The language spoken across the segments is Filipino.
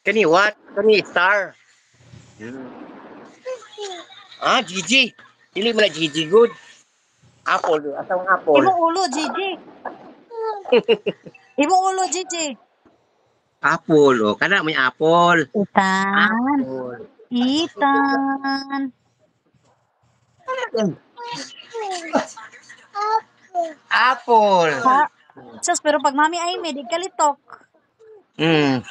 Kani what? Kani star. Hmm. Gigi. Dili mo na Gigi good. Apple. Asang apple. Imong ulo, Gigi. Imong ulo, Gigi. Apple. O, kana may apple. Itan. Apple. Itan. Apple. Ha? Sus, pero pag mami ay may di kalitok. Hmm.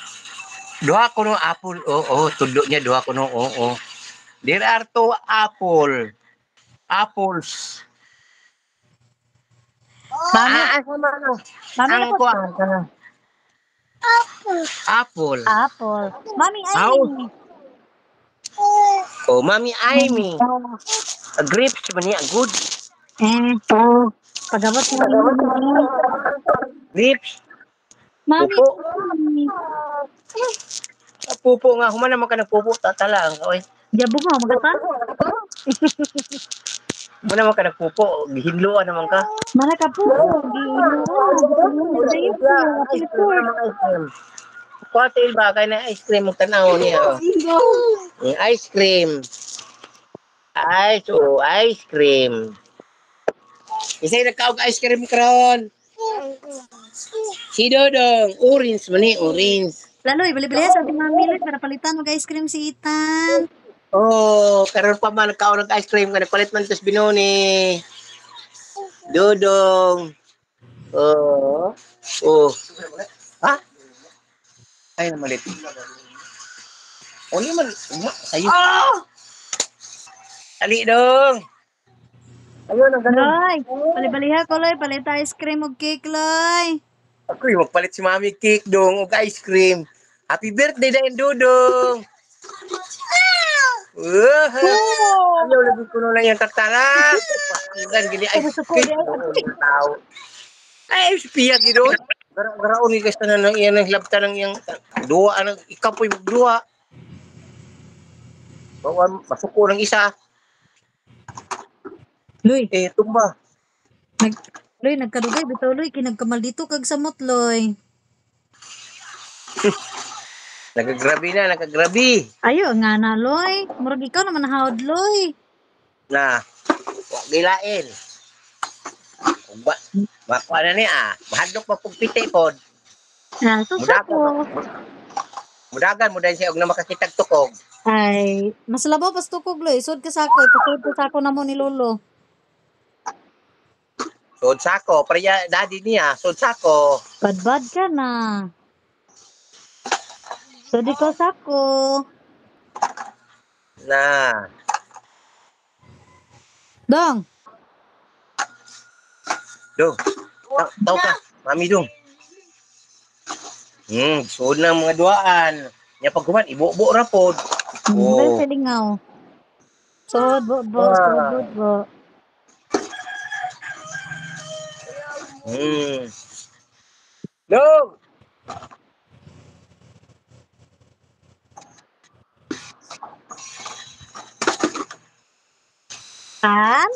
Duha ko no apple. Oo, tulo niya duha ko no. Oo. There are two apple. Apples. Mami, Sama no. mami Ang na po. kuan kana. Apple. Apple. Mami ay How? may. Oh, Mami Amy. Grapes ba niya? Good. Eh, pagabot mo rin. Grapes. Mami, Pupo. ay. Pupo nga. Human naman ka nagpupo. Tatala. Oy. Jabog mo, magata? Human naman ka nagpupo. Gihinluan naman ka. Mana ka po? Giinuan. Nagtulungan dayon po. Ice Apple cream. Ano port. naman ice cream? Kuwatil ba? Kaya na ice cream. Magtanaw niya. Ice cream. Ice cream. Isa'y nagkaog ice cream karon. Si Dodong. Orange man eh. Orange. Laloy, bali-bali sa ating mami Loy, para palitan mag ice cream si Itan. Oh, karon pa man nagkaon ng ice cream. Nagpalit man tos binoni. Dodong. Oh. Oh. Ha? Ay, namalit. Uli man. Sayo. Ali dong. Ayun, ang ganun. Loy, bali-baliha ko Loy, palita ice cream og cake Loy. Ako yung magpalit si Mami cake dong o ice cream. Happy birthday dahil Dodong. Oh! Ayaw lagi ko na yung tatara. Pasigan gini ay Suko cake di ay. dong ang tao. Ay, spiya gidon. Garaon ni kasi na iyan ang labta ng iyang duwa. Ikapoy magduwa. Bawa, masuko ng isa. Loy, Tumba. Loy, nagkadugay bitaw Loy, kinagkamal dito kag samot Loy. Nagagrabi. Ayo nga na Loy, murag ikaw naman nahawd Loy. Na, wag gilain. Ba, makuha na niya. Mahadlok pa pong piti pod. Ah, susa ko. Mudagan mo dahil siya og na makakitag tukog. Ay, mas labaw pas tukog Loy, sud ka sako, ipasud ka sako na mo ni Lolo. Sod sako, pareya daddy niya, sod sako. Badbad ka na. Sud ko sako. Na, Dong, dong. Tau ka, mami dong. Sud na mga duaan. Nya pagkuman ibo-bo ra pod. bel Oh. silingaw. Sud bo, sud bo. Dong. Kan?